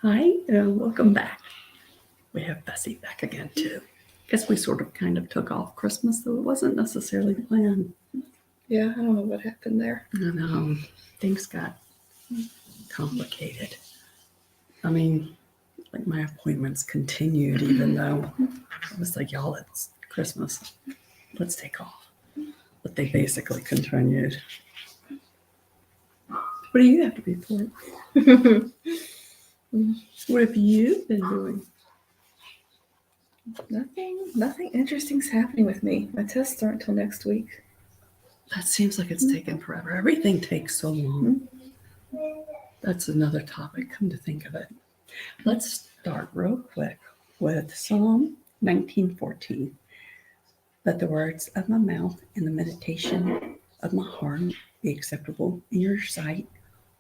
Hi, and welcome back. We have Bessie back again, too. Guess we sort of kind of took off Christmas, though it wasn't necessarily planned. Yeah, I don't know what happened there. I know, things got complicated. I mean, like my appointments continued, even though I was like, y'all, it's Christmas. Let's take off. But they basically continued. What do you have to report? What have you been doing? Nothing interesting's happening with me. My tests aren't till next week. That seems like it's taken forever. Everything takes so long. That's another topic, come to think of it. Let's start real quick with Psalm 19:14. Let the words of my mouth and the meditation of my heart be acceptable in your sight,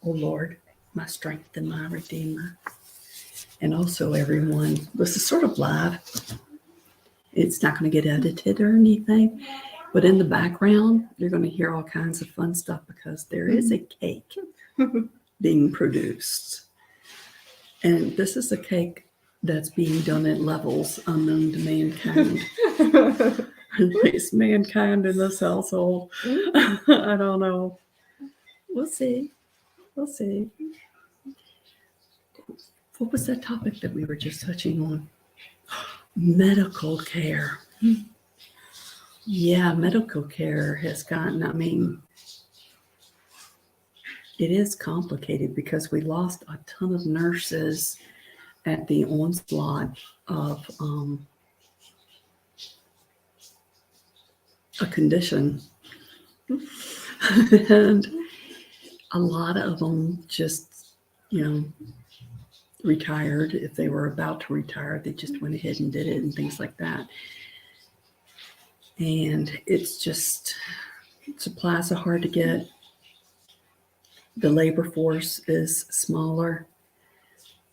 O Lord, my strength and my redeemer. And also, everyone, this is sort of live. It's not going to get edited or anything, but in the background, you're going to hear all kinds of fun stuff because there is a cake being produced. And this is a cake that's being done at levels unknown to mankind. At least mankind in this household. I don't know. We'll see. We'll see. What was that topic that we were just touching on? Medical care. Yeah, medical care has gotten, it is complicated because we lost a ton of nurses at the onslaught of a condition. And a lot of them just, retired. If they were about to retire, they just went ahead and did it and things like that. And it's just, supplies are hard to get. The labor force is smaller.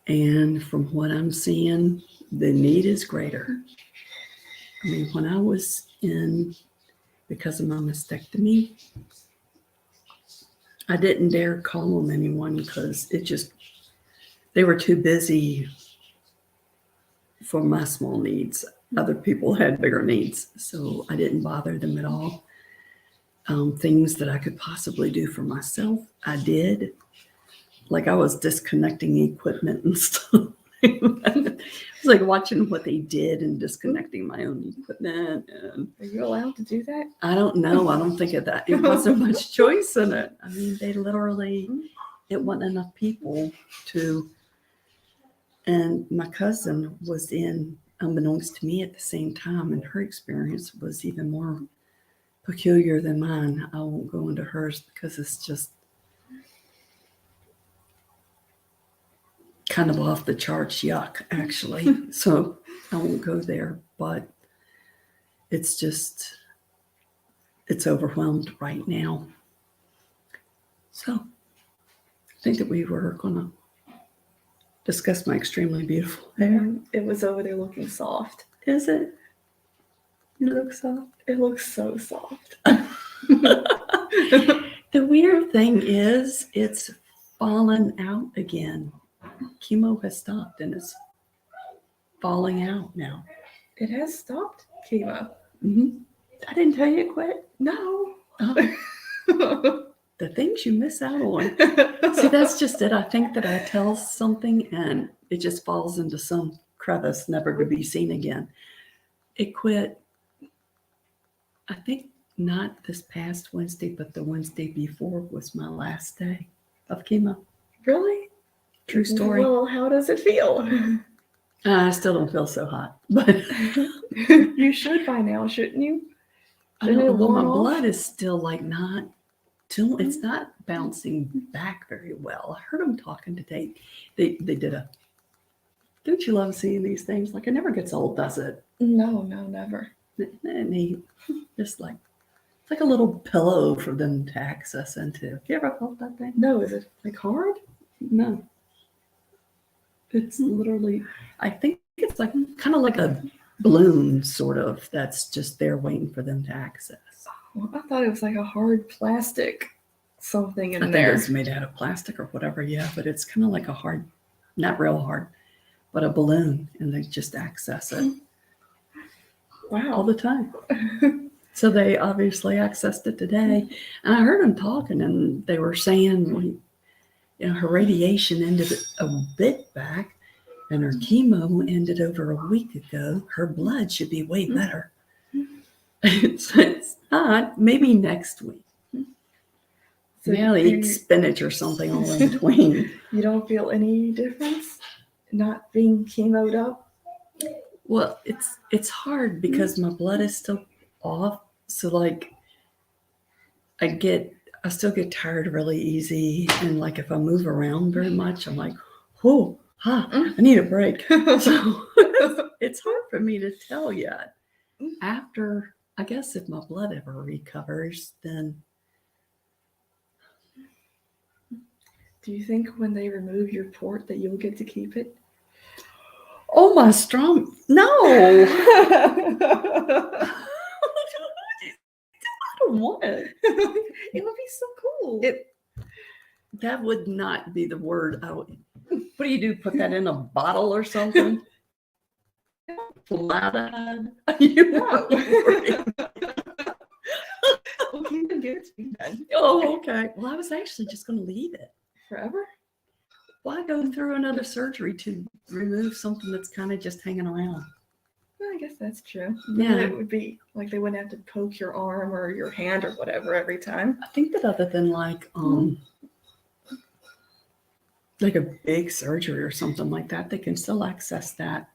And from what I'm seeing, the need is greater. I mean, when I was in, because of my mastectomy, I didn't dare call on anyone because they were too busy for my small needs. Other people had bigger needs, so I didn't bother them at all. Things that I could possibly do for myself, I did. Like I was disconnecting equipment and stuff. It was like watching what they did and disconnecting my own equipment. And are you allowed to do that? I don't know. I don't think of that. It wasn't much choice in it. I mean, they literally, it wasn't enough people to. And my cousin was in, unbeknownst to me at the same time, and her experience was even more peculiar than mine. I won't go into hers because it's just kind of off the charts yuck, actually. So I won't go there, but it's overwhelmed right now. So I think that we were going to discuss my extremely beautiful hair. It was over there looking soft. Is it? It looks soft. It looks so soft. The weird thing is it's fallen out again. Chemo has stopped and it's falling out now. It has stopped chemo. Mm-hmm. I didn't tell you it quit. No. The things you miss out on. See, that's just it. I think that I tell something and it just falls into some crevice, never to be seen again. It quit, I think not this past Wednesday, but the Wednesday before was my last day of chemo. Really? True story. Well, how does it feel? I still don't feel so hot, but you should by now, shouldn't you? I don't know, well, my blood is still like it's not bouncing back very well. I heard them talking today. They did a, don't you love seeing these things? Like it never gets old, does it? No, never. Isn't neat? Just like, it's like a little pillow for them to access into. Have you ever felt that thing? No, is it like hard? No. It's literally, I think it's like kind of like a balloon sort of that's just there waiting for them to access. Well, I thought it was like a hard plastic something in I there. think it's made out of plastic or whatever, yeah, but it's kind of like a hard not real hard, but a balloon, and they just access it all Wow. the time. So they obviously accessed it today. And I heard them talking, and they were saying, her radiation ended a bit back, and her chemo ended over a week ago. Her blood should be way better. It's not. Maybe next week. So Yeah, they eat spinach or something all in between. you don't feel any difference not being chemoed up? Well, it's hard because my blood is still off. So like I still get tired really easy, and like if I move around very much, I'm like, oh, I need a break. So it's hard for me to tell yet. After, I guess if my blood ever recovers, then. Do you think when they remove your port that you'll get to keep it? Oh, my strong. No. I don't want it. It would be so cool. That would not be the word I would. What do you do? Put that in a bottle or something? Flat-eyed? You No. Well, you can give it to me then. Oh, okay. Well, I was actually just going to leave it. Forever? Why go through another surgery to remove something that's kind of just hanging around? Well, I guess that's true. Yeah. It would be like they wouldn't have to poke your arm or your hand or whatever every time. I think that other than like a big surgery or something like that, they can still access that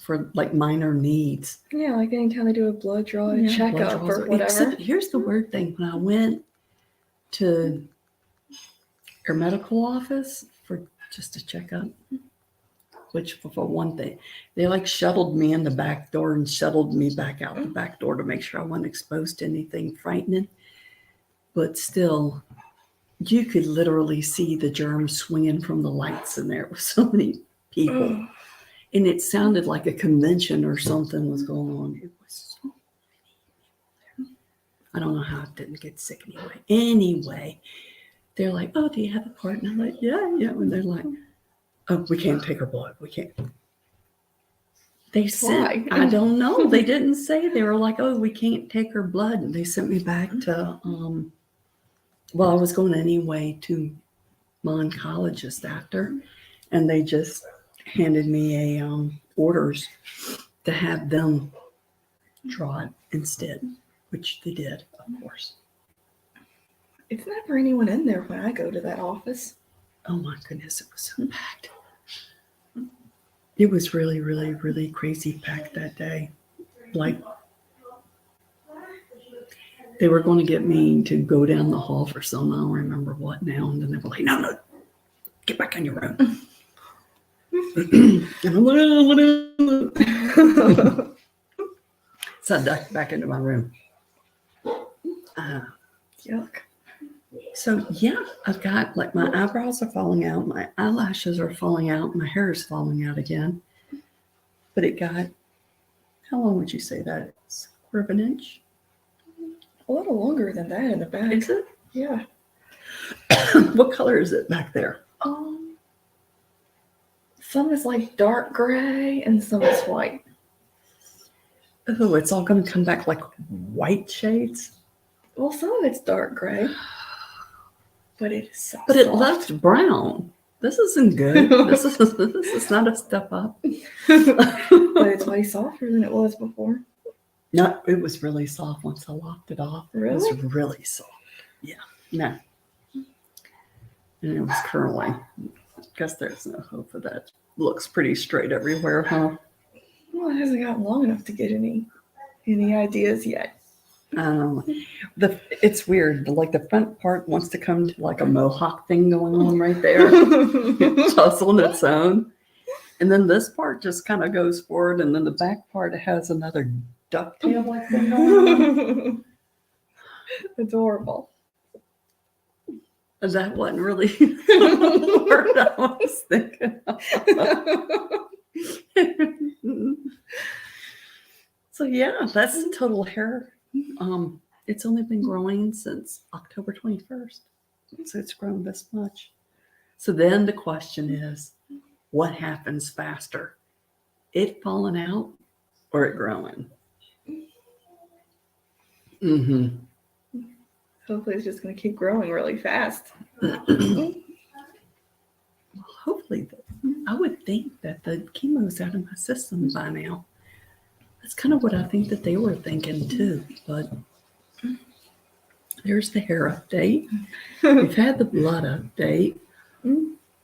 for like minor needs. Yeah, like anytime they do a blood draw, a checkup or whatever. Except here's the weird thing. When I went to her medical office for just a checkup, which for one thing, they like shuttled me in the back door and shuttled me back out the back door to make sure I wasn't exposed to anything frightening. But still, you could literally see the germs swinging from the lights in there with so many people. And it sounded like a convention or something was going on. It was so many. I don't know how I didn't get sick anyway. Anyway, they're like, oh, do you have a partner? I'm like, yeah. And they're like, oh, we can't take her blood. We can't. They sent, I don't know. They didn't say. They were like, oh, we can't take her blood. And they sent me back to, I was going anyway to my oncologist after. And they just handed me a orders to have them draw it instead, which they did, of course. It's never anyone in there when I go to that office. Oh my goodness, it was so packed. It was really, really, really crazy packed that day. Like, they were going to get me to go down the hall for some, I don't remember what now. And then they were like, no, get back in your room. And I'm like, whatever. So I ducked back into my room. Yuck. So yeah, I've got like my eyebrows are falling out, my eyelashes are falling out, my hair is falling out again. But it got, how long would you say that is? Quarter of an inch? A little longer than that in the back. Is it? Yeah. What color is it back there? Some is like dark gray and some is white. Oh, it's all going to come back like white shades? Well, some of it's dark gray. But it is so But it soft. left brown. This isn't good. This is not a step up. But it's way softer than it was before. No, it was really soft once I locked it off. Really? It was really soft. Yeah. No. And it was curling. I guess there's no hope for that. Looks pretty straight everywhere, huh? Well, it hasn't gotten long enough to get any ideas yet. It's weird. Like the front part wants to come to like a mohawk thing going on right there. Just on its own. And then this part just kind of goes forward, and then the back part has another ducktail like thing going on. Adorable. That wasn't really the word I was thinking of. So yeah, that's the total hair. It's only been growing since October 21st. So it's grown this much. So then the question is, what happens faster, it falling out or it growing. Hopefully it's just going to keep growing really fast. Hopefully, I would think that the chemo's out of my system by now. That's kind of what I think that they were thinking too. But there's the hair update. We've had the blood update.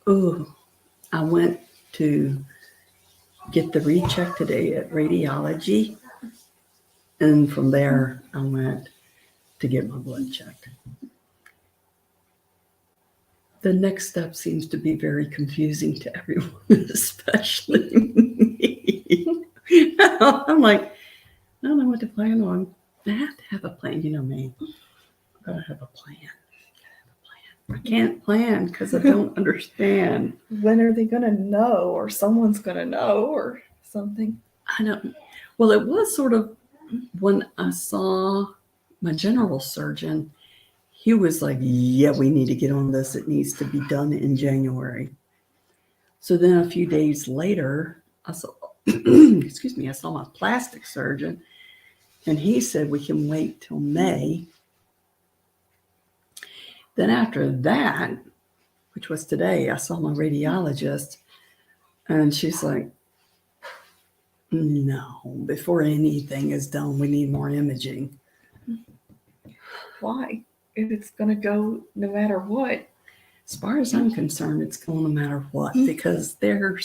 Oh, I went to get the recheck today at radiology. And from there, I went to get my blood checked. The next step seems to be very confusing to everyone, especially me. I'm like, I don't know what to plan on. I have to have a plan. You know me. I've got to have a plan. I can't plan because I don't understand. When are they going to know, or someone's going to know, or something? I don't. Well, it was sort of when I saw my general surgeon. He was like, yeah, we need to get on this. It needs to be done in January. So then a few days later, I saw, I saw my plastic surgeon, and he said we can wait till May. Then after that, which was today, I saw my radiologist, and she's like, no, before anything is done, we need more imaging. Why? If it's going to go no matter what. As far as I'm concerned, it's going no matter what, because there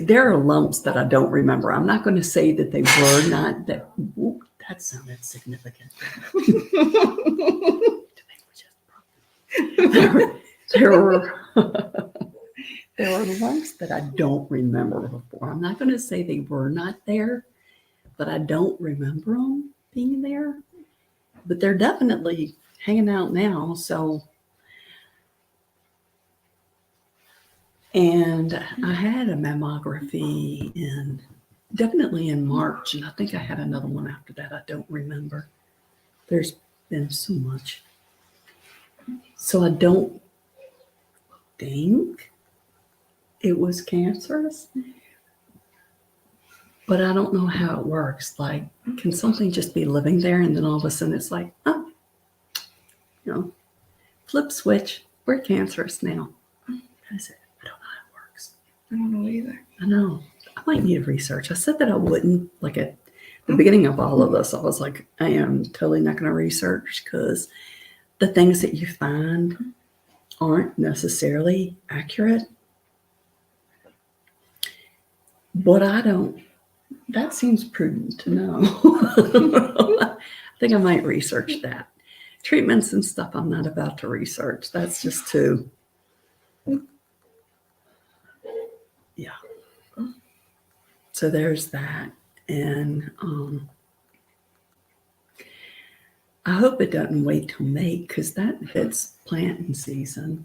are lumps that I don't remember. I'm not going to say that they were not that. Whoop, that sounded significant. there were lumps that I don't remember before. I'm not going to say they were not there, but I don't remember them being there. But they're definitely hanging out now. So, and I had a mammography definitely in March, and I think I had another one after that. I don't remember. There's been so much. So I don't think it was cancerous, but I don't know how it works. Like, can something just be living there and then all of a sudden it's like, oh, flip switch, we're cancerous now. That's it. I don't know how it works. I don't know either. I know. I might need research. I said that I wouldn't. Like at the beginning of all of this, I was like, I am totally not going to research because the things that you find aren't necessarily accurate. But that seems prudent to know. I think I might research that. Treatments and stuff I'm not about to research. That's just too, yeah. So there's that. And I hope it doesn't wait till May because that hits planting season.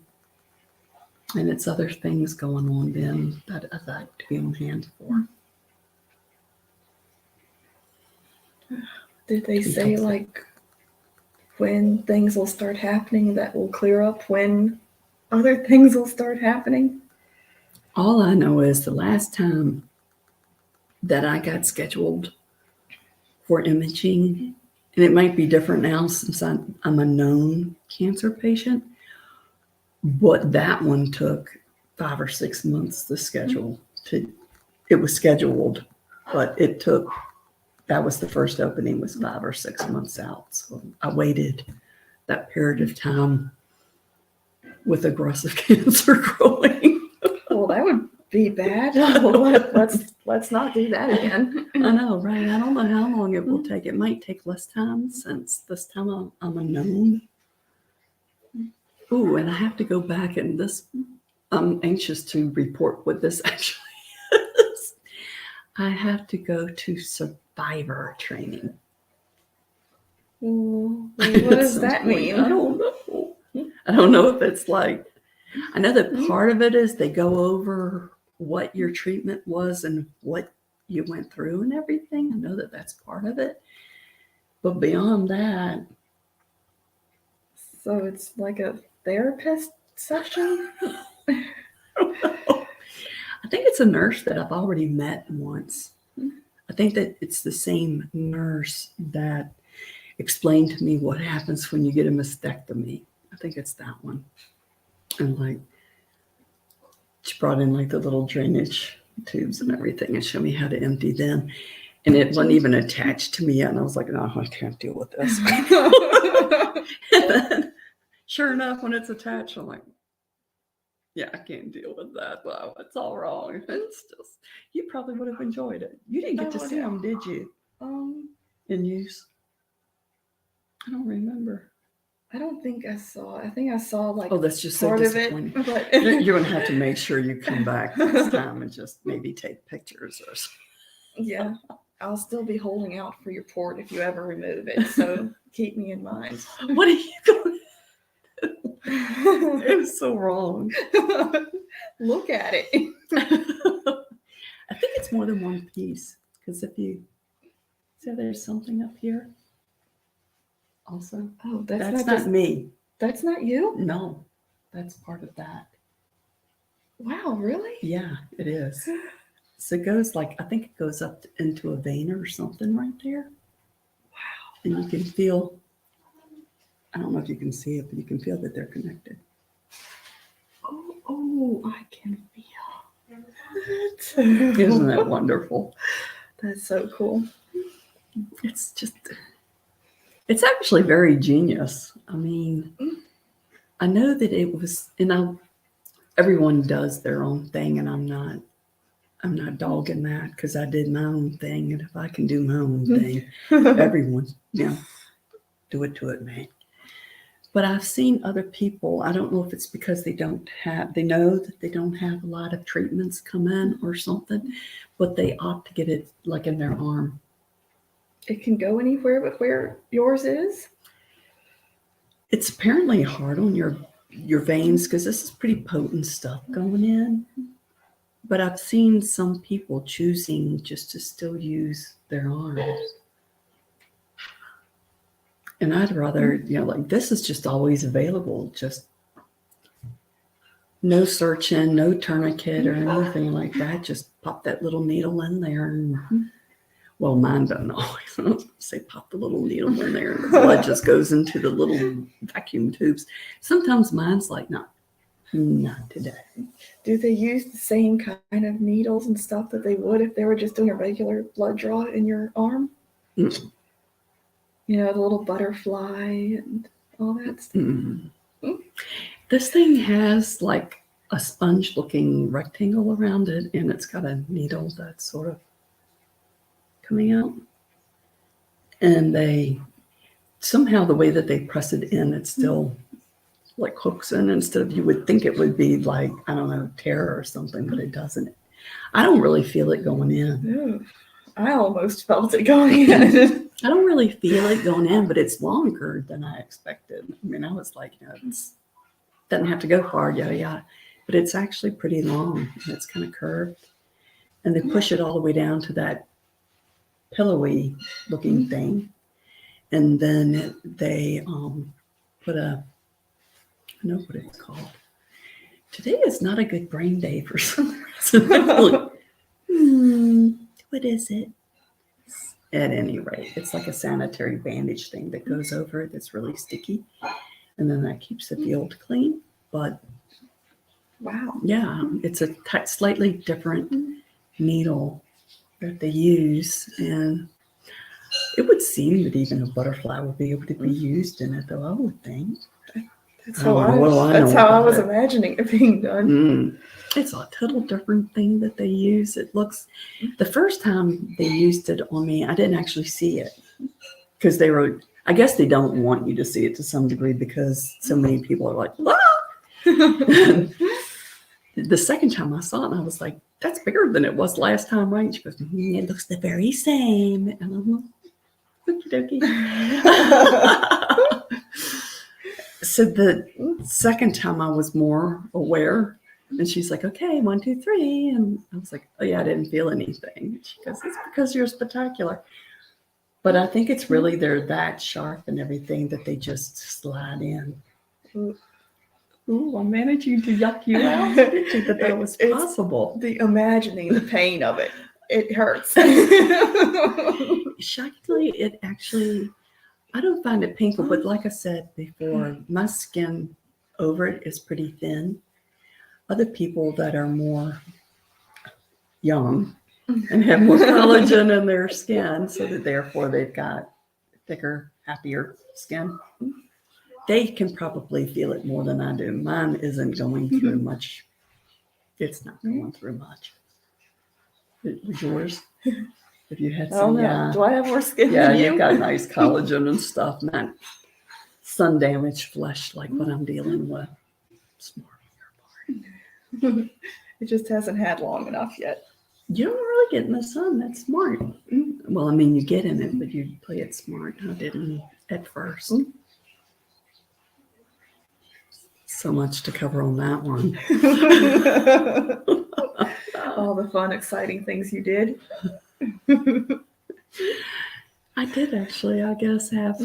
And it's other things going on then that I'd like to be on hand for. Did they say like when things will start happening that will clear up when other things will start happening? All I know is the last time that I got scheduled for imaging, and it might be different now since I'm a known cancer patient, but that one took 5 or 6 months to schedule. It was scheduled, but it took, that was the first opening was 5 or 6 months out. So I waited that period of time with aggressive cancer growing. Well, that would be bad. Let's not do that again. I know, right? I don't know how long it will take. It might take less time since this time I'm unknown. Ooh, and I have to go back and I'm anxious to report what this actually is. I have to go to survivor training. What does that mean? I don't know. I don't know if it's like, I know that part of it is they go over what your treatment was and what you went through and everything. I know that that's part of it. But beyond that. So it's like a therapist session? I think it's a nurse that I've already met once. I think that it's the same nurse that explained to me what happens when you get a mastectomy. I think it's that one. And like, she brought in like the little drainage tubes and everything and showed me how to empty them. And it wasn't even attached to me yet. And I was like, no, I can't deal with this. And then, sure enough, when it's attached, I'm like, yeah, I can't deal with that. Wow, it's all wrong. It's just, you probably would have enjoyed it. You didn't get to see them, did you? In use? I don't remember. I don't think I saw. I think I saw like Oh, that's just so part of it. disappointing. But You're going to have to make sure you come back next time and just maybe take pictures or something. yeah, I'll still be holding out for your port if you ever remove it. So keep me in mind. What are you going to do? It was so wrong. Look at it. I think it's more than one piece because if you see, there's something up here. Also, Oh, that's not me. That's not you? No, that's part of that. Wow, really? Yeah, it is. So it goes like, I think it goes up into a vein or something right there. Wow. And you can feel, I don't know if you can see it, but you can feel that they're connected. Oh, I can feel that. Isn't that wonderful? That's so cool. It's just, it's actually very genius. I mean, I know that it was, everyone does their own thing, and I'm not dogging that because I did my own thing, and if I can do my own thing, everyone, do it to it, man. But I've seen other people, I don't know if it's because they know that they don't have a lot of treatments come in or something, but they opt to get it like in their arm. It can go anywhere but where yours is? It's apparently hard on your veins because this is pretty potent stuff going in. But I've seen some people choosing just to still use their arms. And I'd rather, like this is just always available. Just no searching, no tourniquet or anything like that. Just pop that little needle in there. And, well, mine doesn't always. Say pop the little needle in there and the blood just goes into the little vacuum tubes. Sometimes mine's like, no, not today. Do they use the same kind of needles and stuff that they would if they were just doing a regular blood draw in your arm? Mm. The little butterfly and all that stuff. Mm-hmm. This thing has like a sponge-looking rectangle around it, and it's got a needle that's sort of coming out. And they somehow the way that they press it in, it still like hooks in instead of, you would think it would be like, I don't know, tear or something, but it doesn't. I don't really feel it going in. Ooh, I almost felt it going in. I don't really feel it going in, but it's longer than I expected. I mean, I was like, it doesn't have to go far, yada, yada. But it's actually pretty long, and it's kind of curved. And they push it all the way down to that pillowy looking thing. And then they put I know what it's called. Today is not a good brain day for some reason. What is it? At any rate, it's like a sanitary bandage thing that goes over it that's really sticky. And then that keeps the field clean. But wow. Yeah, it's a slightly different needle that they use. And it would seem that even a butterfly would be able to be used in it, though, I would think. That's how I was imagining it being done. It's a total different thing that they use. It looks, the first time they used it on me, I didn't actually see it because I guess they don't want you to see it to some degree because so many people are like, ah! The second time I saw it, I was like, that's bigger than it was last time, right? She goes, it looks the very same. And I'm like, okie dokie. So the second time I was more aware, and she's like, okay, 1, 2, 3. And I was like, oh yeah, I didn't feel anything. She goes, it's because you're spectacular. But I think it's really, they're that sharp and everything that they just slide in. Ooh, I'm managing to yuck you out. Didn't think that was It's possible. the imagining the pain of it. It hurts. Shockingly, it actually, I don't find it painful, but like I said before, my skin over it is pretty thin. Other people that are more young and have more collagen in their skin, so that therefore they've got thicker, happier skin, they can probably feel it more than I do. Mine isn't going through much. It's not going through much. It was yours. If you had I don't some, know. Do I have more skin yeah, than you? you've got nice collagen and stuff, not sun damaged flesh like what I'm dealing with. Smart on your part. It just hasn't had long enough yet. You don't really get in the sun. That's smart. Well, I mean, you get in it, but you play it smart. I didn't at first. So much to cover on that one. All the fun, exciting things you did. I did actually, I guess, have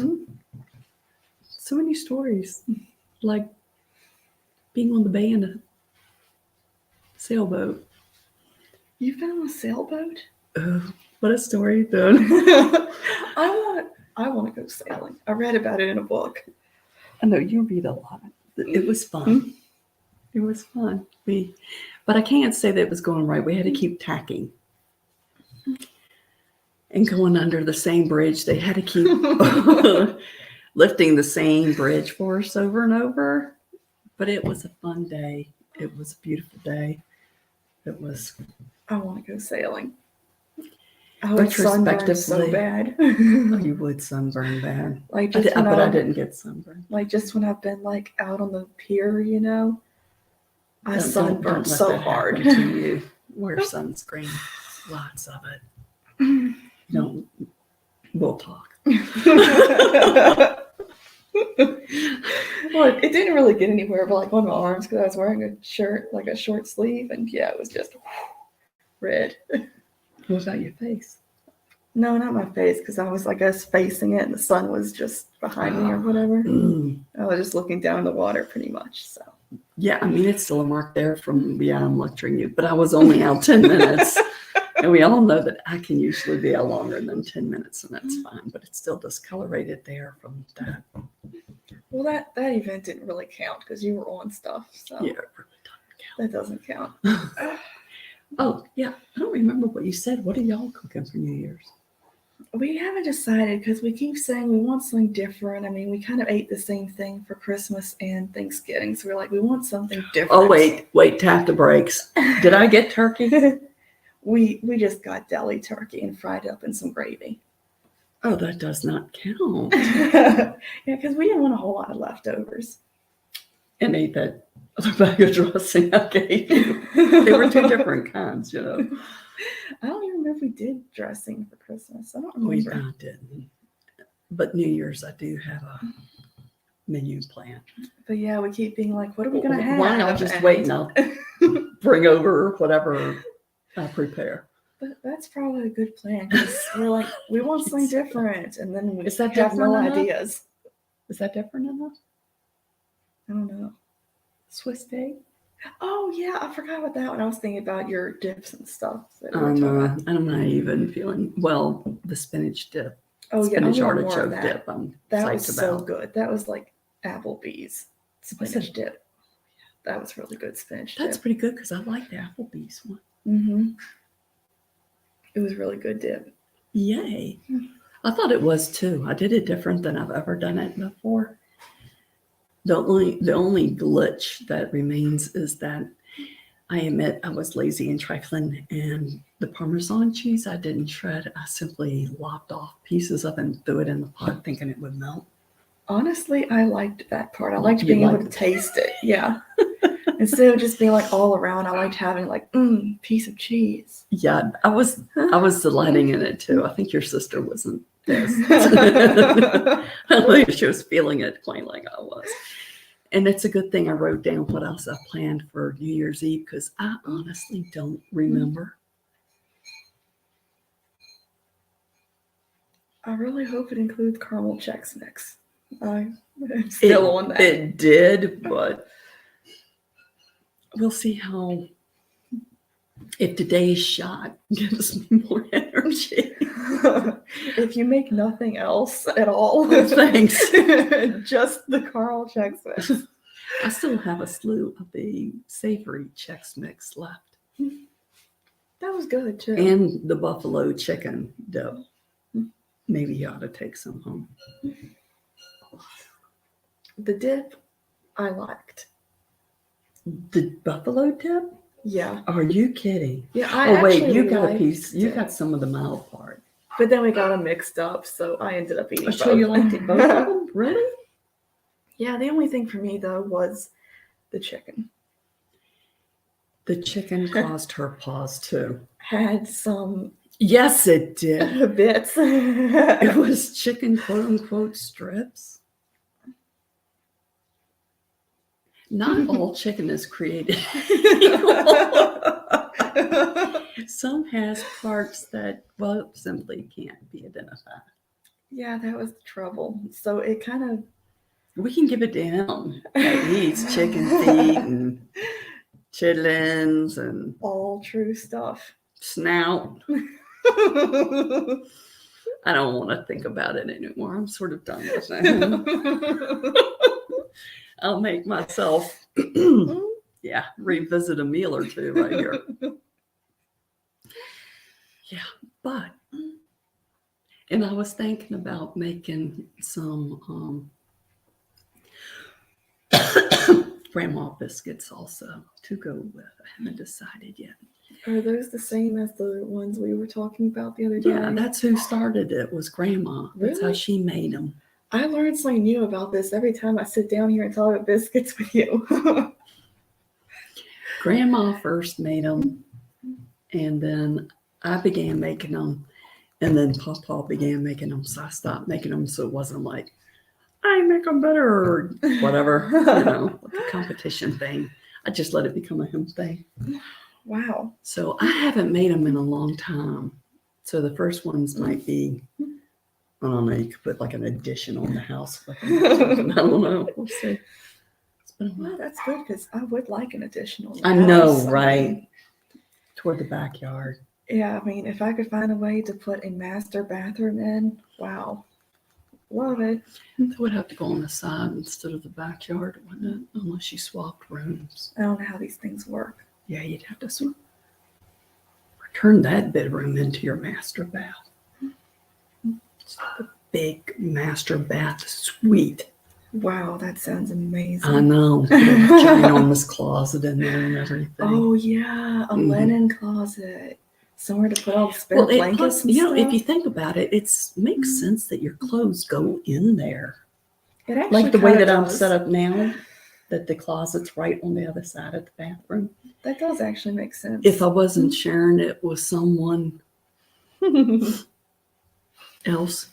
so many stories. Like being on the bay in a sailboat. You've been on a sailboat? What a story, then. I want to go sailing. I read about it in a book. I know you read a lot. It was fun. It was fun. But I can't say that it was going right. We had to keep tacking and going under the same bridge. They had to keep lifting the same bridge for us over and over. But it was a fun day. It was a beautiful day. It was. I want to go sailing. I would sunburn so bad. You would sunburn bad. Like but I didn't get sunburned. Like just when I've been like out on the pier, you know, I sunburn so hard. To you. Wear sunscreen, lots of it. We'll talk. Well, it didn't really get anywhere but like on my arms because I was wearing a shirt, like a short sleeve, and yeah, it was just red. What about your face? No, not my face, because I was, I guess, facing it and the sun was just behind me or whatever. I was just looking down the water pretty much. So yeah, I mean, it's still a mark there from, I'm lecturing you, but I was only out 10 minutes. And we all know that I can usually be out longer than 10 minutes, and that's fine, but it's still discolorated there from that. Well, that event didn't really count because you were on stuff. So yeah, it really doesn't count. Oh, yeah. I don't remember what you said. What are y'all cooking for New Year's? We haven't decided because we keep saying we want something different. I mean, we kind of ate the same thing for Christmas and Thanksgiving. So we're like, we want something different. Oh, wait, tap the brakes. Did I get turkey? We just got deli turkey and fried up in some gravy. Oh, that does not count. Yeah, because we didn't want a whole lot of leftovers. And ate that other bag of dressing I gave you. They were two different kinds, you know. I don't even remember if we did dressing for Christmas. I don't remember. We didn't. But New Year's, I do have a menu plan. But yeah, we keep being like, what are we going to have? Why not just wait and I'll bring over whatever I prepare. But that's probably a good plan because we're like, we want something different. And then we have no ideas. Is that different enough? I don't know. Swiss steak? Oh, yeah. I forgot about that one. I was thinking about your dips and stuff. I'm not even feeling, the spinach dip. Oh, spinach yeah. artichoke dip. That was so good. That was like Applebee's spinach dip. That was really good spinach dip. That's pretty good because I like the Applebee's one. Mm-hmm. It was really good dip. Yay. I thought it was too. I did it different than I've ever done it before. The only glitch that remains is that I admit I was lazy and trifling, and the Parmesan cheese I didn't shred. I simply lopped off pieces of it and threw it in the pot thinking it would melt. Honestly, I liked that part. I liked being able to taste it. Yeah. Instead of just being like all around, I liked having like, piece of cheese. Yeah, I was delighting in it too. I think your sister wasn't pissed. I think she was feeling it quite like I was. And it's a good thing I wrote down what else I planned for New Year's Eve because I honestly don't remember. I really hope it includes caramel Chex Mix. I'm still on that. It did, but we'll see if today's shot gives me more energy. If you make nothing else at all, Oh, thanks. just the Carl Chex Mix. I still have a slew of the savory Chex Mix left. That was good too. And the buffalo chicken dip. Maybe you ought to take some home. The dip, I liked. The buffalo dip? Yeah. Are you kidding? Yeah, I Oh wait, actually you got a liked piece. You it. got some of the mild part. But then we got them mixed up, so I ended up eating both. So you liked it both of them? Really? Yeah, the only thing for me though was the chicken. The chicken caused her pause too. Had some Yes, it did. bits. It was chicken, quote unquote, strips. Not all chicken is created equal. Some has parts that, well, simply can't be identified. Yeah, that was the trouble. So it kind of. We can give it to him. That he eats chicken feet and chitlins and all true stuff. snout. I don't want to think about it anymore. I'm sort of done with that. I'll make myself, revisit a meal or two right here. Yeah, but, and I was thinking about making some grandma biscuits also to go with. I haven't decided yet. Are those the same as the ones we were talking about the other day? Yeah, that's who started it, was Grandma. That's how Really? she made them. I learned something new about this every time I sit down here and talk about biscuits with you. Grandma first made them, and then I began making them, and then Papa began making them, so I stopped making them, so it wasn't like, I make them better, or whatever, like the competition thing. I just let it become a him thing. Wow. So I haven't made them in a long time. So the first ones might be, I don't know, you could put like an addition on the house. I don't know. We'll see. It's been a while. Well, that's good because I would like an additional. I know, house. right? Toward the backyard. Yeah, I mean, if I could find a way to put a master bathroom in, wow. Love it. It would have to go on the side instead of the backyard, wouldn't it? Unless you swapped rooms. I don't know how these things work. Yeah, you'd have to turn that bedroom into your master bath. It's like a big master bath suite. Wow, that sounds amazing. I know. Ginormous closet in there and everything. Oh yeah, a linen closet. Somewhere to put all the spare blankets and stuff. if you think about it, it makes sense that your clothes go in there. It actually like the way that does. I'm set up now, that the closet's right on the other side of the bathroom. That does actually make sense. If I wasn't sharing it with someone else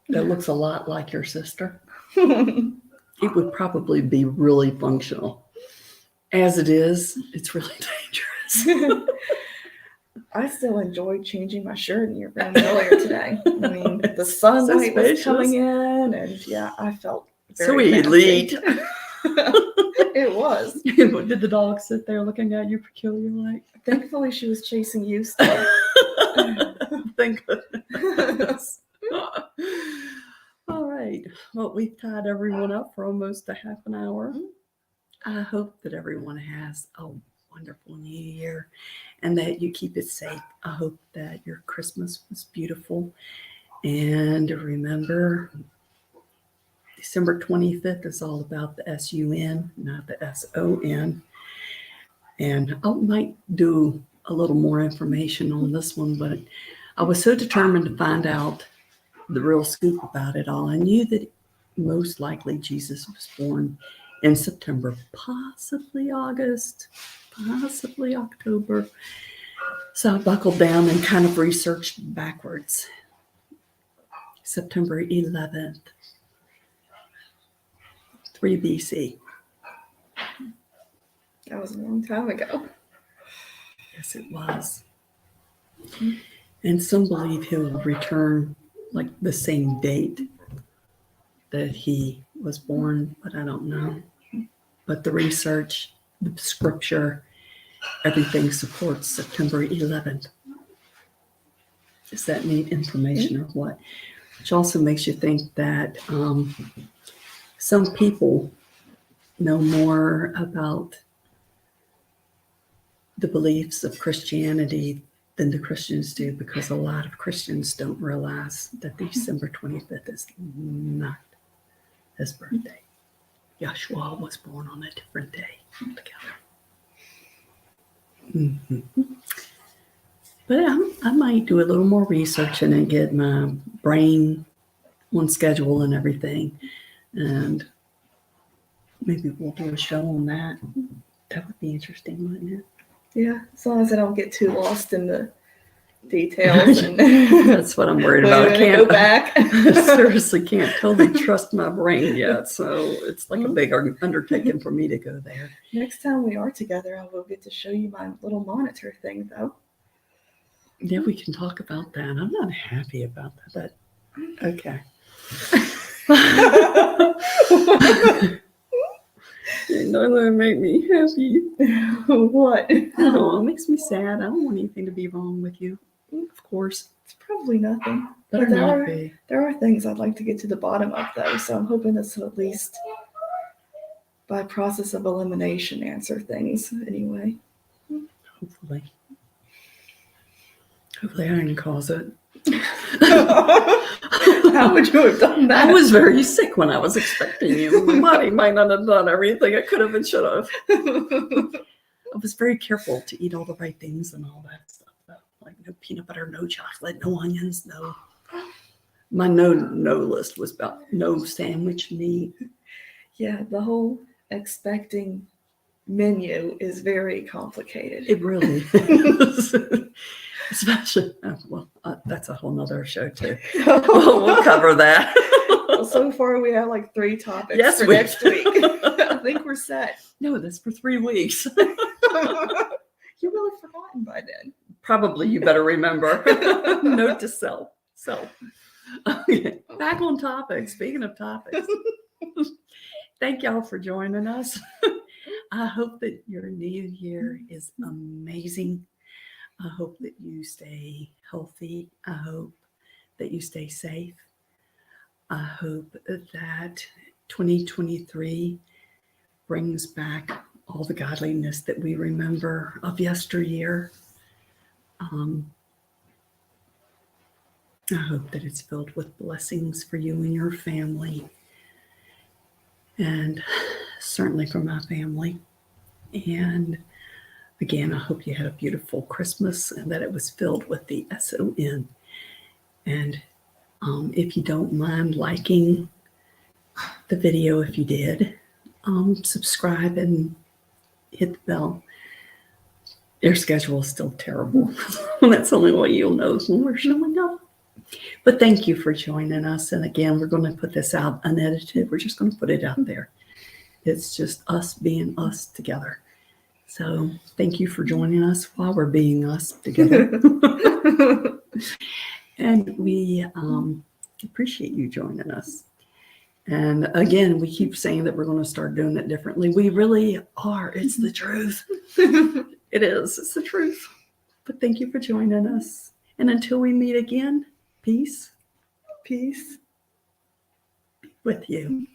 that looks a lot like your sister, it would probably be really functional. As it is, it's really dangerous. I still enjoyed changing my shirt in your room earlier today. I mean, the sunlight was coming in, and yeah, I felt very so elite. It was. Did the dog sit there looking at you peculiar like? Thankfully, she was chasing you still. Thank goodness. All right. Well, we've tied everyone up for almost a half an hour. I hope that everyone has a wonderful new year and that you keep it safe. I hope that your Christmas was beautiful. And remember, December 25th is all about the S-U-N, not the S-O-N. And I might do a little more information on this one, but I was so determined to find out the real scoop about it all. I knew that most likely Jesus was born in September, possibly August, possibly October. So I buckled down and kind of researched backwards. September 11th, 3 BC. That was a long time ago. Yes, it was. And some believe he'll return like the same date that he was born, but I don't know. but the research, the scripture, everything supports September 11th. Is that neat information or what? Which also makes you think that some people know more about the beliefs of Christianity than the Christians do, because a lot of Christians don't realize that December 25th is not his birthday. Yeshua was born on a different day altogether. But I might do a little more research and get my brain on schedule and everything. And maybe we'll do a show on that. That would be interesting, wouldn't it? Yeah, as long as I don't get too lost in the details. And That's what I'm worried about. I can't go back. Seriously can't totally trust my brain yet. So it's like a big undertaking for me to go there. Next time we are together, I will get to show you my little monitor thing, though. Yeah, we can talk about that. I'm not happy about that, but okay. You know that make me happy. What? Oh, it makes me sad. I don't want anything to be wrong with you. Of course. It's probably nothing. Better not be. There are things I'd like to get to the bottom of, though, so I'm hoping this will at least, by process of elimination, answer things anyway. Hopefully. Hopefully I didn't cause it. How would you have done that? I was very sick when I was expecting you. My body might not have done everything it could have and should have. I was very careful to eat all the right things and all that stuff. Like no peanut butter, no chocolate, no onions, no. My no list was about no sandwich meat. Yeah, the whole expecting menu is very complicated. It really is. Especially, that's a whole nother show too. We'll cover that. Well, so far we have like 3 topics for we next week. I think we're set. No, that's for 3 weeks. You really forgotten by then. Probably you better remember. Note to self. Okay, back on topic. Speaking of topics, thank y'all for joining us. I hope that your new year is amazing. I hope that you stay healthy. I hope that you stay safe. I hope that 2023 brings back all the godliness that we remember of yesteryear. I hope that it's filled with blessings for you and your family, and certainly for my family. And again, I hope you had a beautiful Christmas and that it was filled with the SON. And if you don't mind liking the video, if you did, subscribe and hit the bell. Their schedule is still terrible. That's the only way you'll know when we're showing up. But thank you for joining us. And again, we're going to put this out unedited. We're just going to put it out there. It's just us being us together. So thank you for joining us while we're being us together. And we appreciate you joining us. And again, we keep saying that we're going to start doing it differently. We really are. It's the truth. It is. It's the truth. But thank you for joining us. And until we meet again, peace. Peace Be with you.